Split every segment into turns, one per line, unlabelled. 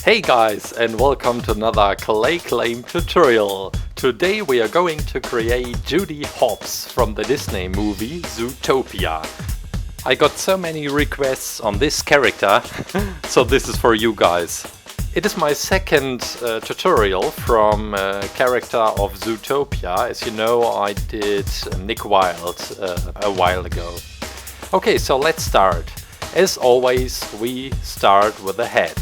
Hey guys, and welcome to another ClayClaim tutorial. Today we are going to create Judy Hopps from the Disney movie ZOOTOPIA. I got so many requests on this character, so this is for you guys. It is my second tutorial from character of ZOOTOPIA. As you know, I did Nick Wilde a while ago. Okay, so let's start. As always, we start with the head.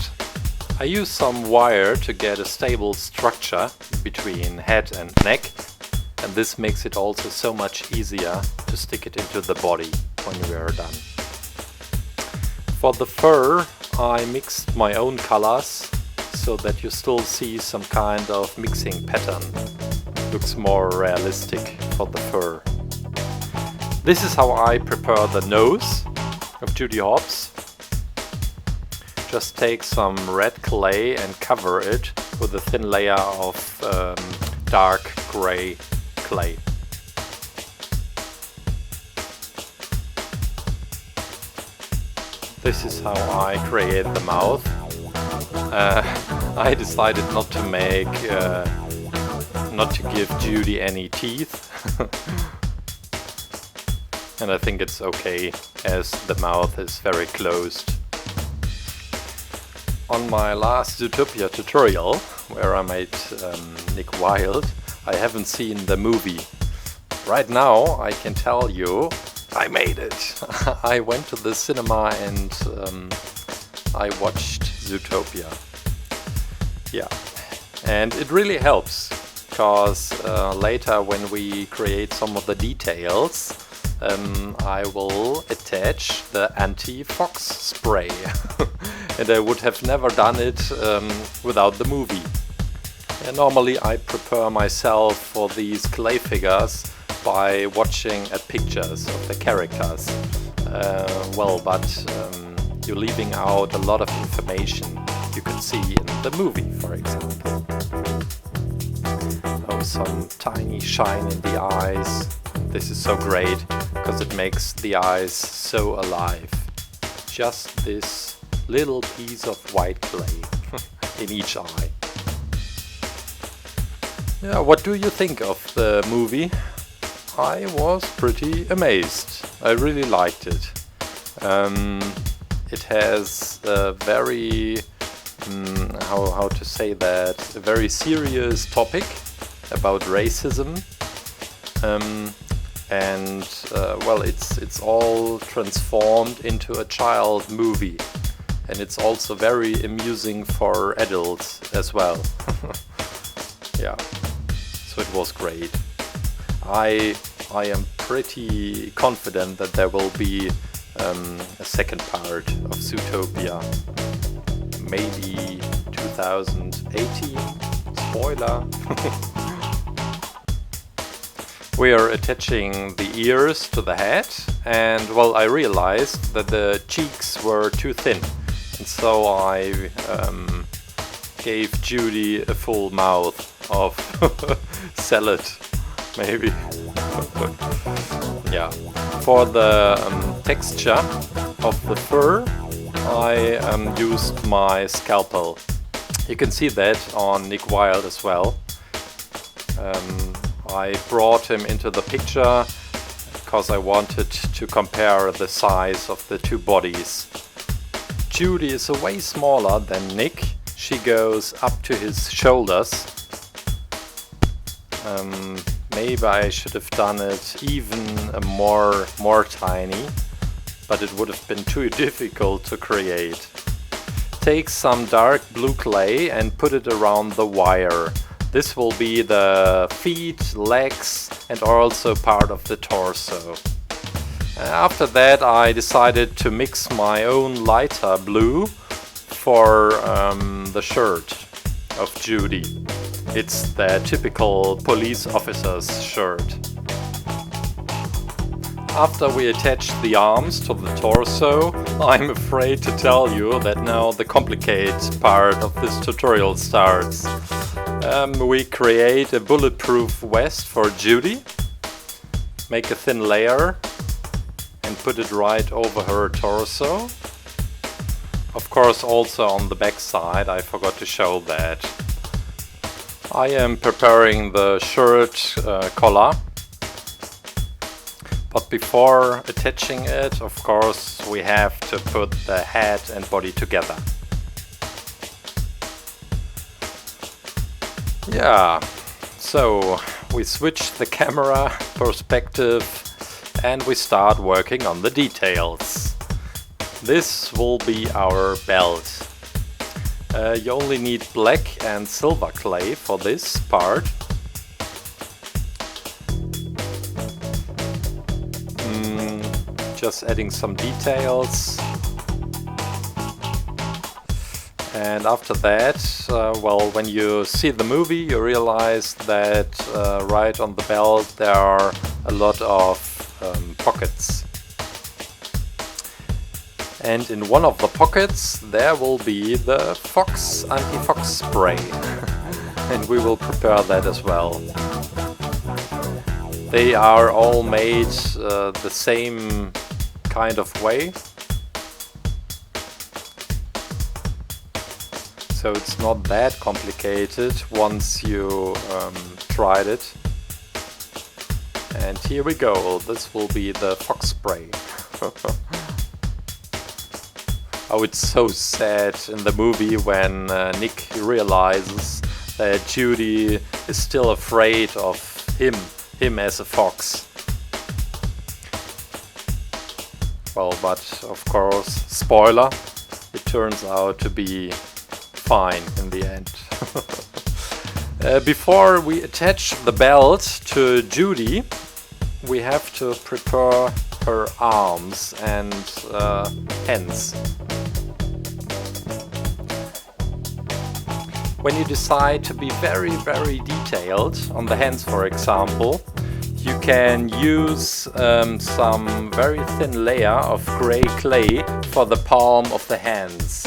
I use some wire to get a stable structure between head and neck, and this makes it also so much easier to stick it into the body when we are done. For the fur, I mixed my own colors so that you still see some kind of mixing pattern. Looks more realistic for the fur. This is how I prepare the nose of Judy Hopps. Just take some red clay and cover it with a thin layer of dark gray clay. This is how I create the mouth. I decided not to give Judy any teeth. And I think it's okay as the mouth is very closed. On my last Zootopia tutorial, where I made Nick Wilde, I haven't seen the movie. Right now I can tell you I made it. I went to the cinema and I watched Zootopia. Yeah, and it really helps, because later when we create some of the details, I will attach the anti-fox spray. And I would have never done it without the movie. And normally I prepare myself for these clay figures by watching at pictures of the characters. But you're leaving out a lot of information you can see in the movie, for example. Oh, some tiny shine in the eyes. This is so great, because it makes the eyes so alive. Just this little piece of white clay in each eye. Yeah, what do you think of the movie? I was pretty amazed. I really liked it. It has a very, how to say that, a very serious topic about racism. It's all transformed into a child movie. And it's also very amusing for adults as well. Yeah, so it was great. I am pretty confident that there will be a second part of Zootopia. Maybe 2018. Spoiler. We are attaching the ears to the head, and I realized that the cheeks were too thin. And so I gave Judy a full mouth of salad, maybe. Yeah. For the texture of the fur, I used my scalpel. You can see that on Nick Wilde as well. I brought him into the picture because I wanted to compare the size of the two bodies. Judy is way smaller than Nick. She goes up to his shoulders. Maybe I should have done it even more tiny, but it would have been too difficult to create. Take some dark blue clay and put it around the wire. This will be the feet, legs, and also part of the torso. After that, I decided to mix my own lighter blue for the shirt of Judy. It's the typical police officer's shirt. After we attach the arms to the torso, I'm afraid to tell you that now the complicated part of this tutorial starts. We create a bulletproof vest for Judy, make a thin layer and put it right over her torso. Of course, also on the back side, I forgot to show that. I am preparing the shirt collar. But before attaching it, of course, we have to put the head and body together. Yeah, so we switch the camera perspective and we start working on the details. This will be our belt. You only need black and silver clay for this part. Just adding some details. And after that, well, when you see the movie, you realize that right on the belt there are a lot of pockets. And in one of the pockets there will be the anti-fox spray. And we will prepare that as well. They are all made the same kind of way. So it's not that complicated once you tried it. And here we go, this will be the fox spray. Oh, it's so sad in the movie when Nick realizes that Judy is still afraid of him as a fox. Well, but of course, spoiler, it turns out to be fine in the end. Before we attach the belt to Judy, we have to prepare her arms and hands. When you decide to be very detailed on the hands, for example, you can use some very thin layer of gray clay for the palm of the hands.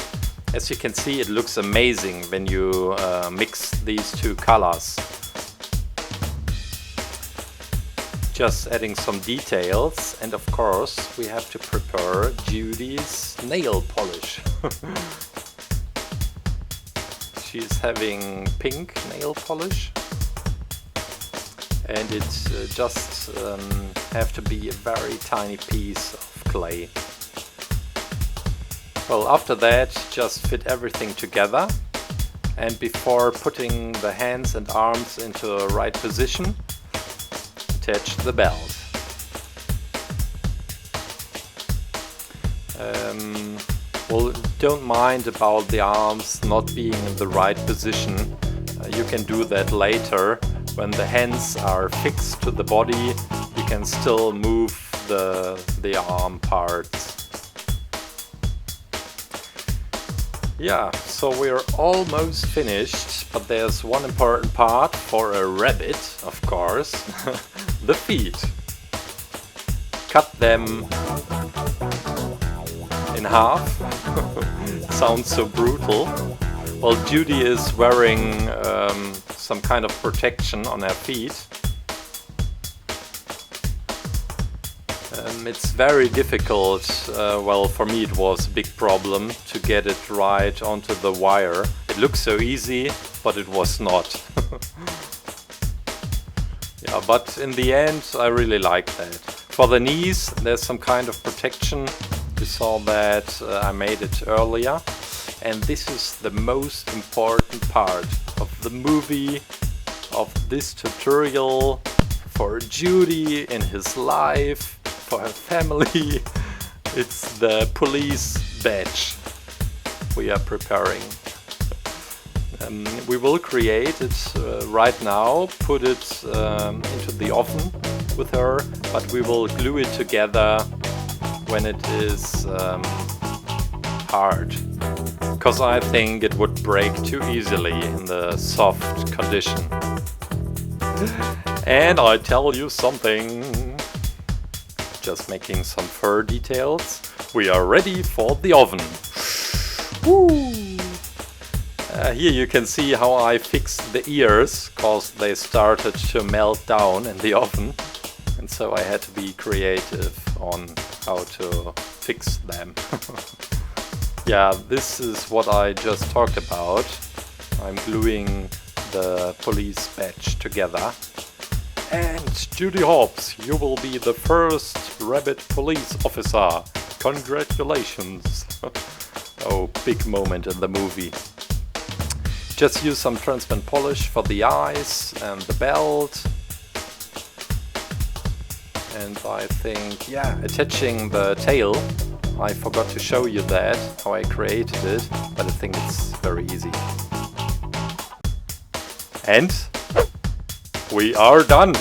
As you can see, it looks amazing when you mix these two colors. Just adding some details, and of course we have to prepare Judy's nail polish. She's having pink nail polish, and it just have to be a very tiny piece of clay. Well, after that, just fit everything together, and before putting the hands and arms into the right position, attach the belt. Well, don't mind about the arms not being in the right position. You can do that later. When the hands are fixed to the body, you can still move the arm parts. Yeah, so we're almost finished, but there's one important part for a rabbit, of course. The feet. Cut them in half. Sounds so brutal. Well, Judy is wearing some kind of protection on her feet. It's very difficult, well, for me it was a big problem to get it right onto the wire. It looks so easy, but it was not. Yeah, but in the end I really like that. For the knees there's some kind of protection. You saw that I made it earlier. And this is the most important part of the movie, of this tutorial, for Judy in his life, for her family. It's the police badge we are preparing. We will create it right now, put it into the oven with her, but we will glue it together when it is hard. Because I think it would break too easily in the soft condition. And I tell you something. Just making some fur details. We are ready for the oven. Woo! Here you can see how I fixed the ears, because they started to melt down in the oven. And so I had to be creative on how to fix them. Yeah, this is what I just talked about. I'm gluing the police badge together. And Judy Hopps, you will be the first rabbit police officer. Congratulations! Oh, big moment in the movie. Just use some transparent polish for the eyes and the belt. And I think, yeah, attaching the tail, I forgot to show you that, how I created it, but I think it's very easy. And we are done!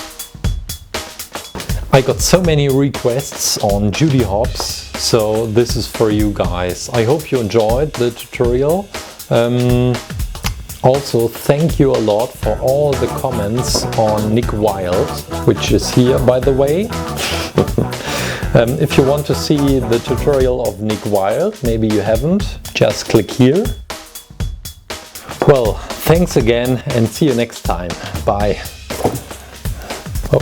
I got so many requests on Judy Hopps, so this is for you guys. I hope you enjoyed the tutorial. Also, thank you a lot for all the comments on Nick Wilde, which is here, by the way. If you want to see the tutorial of Nick Wilde, maybe you haven't, just click here. Well, thanks again and see you next time. Bye. Oh.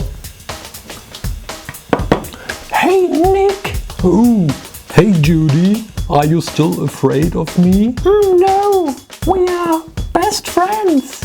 Hey, Nick!
Oh, hey, Judy. Are you still afraid of me?
No, we are best friends.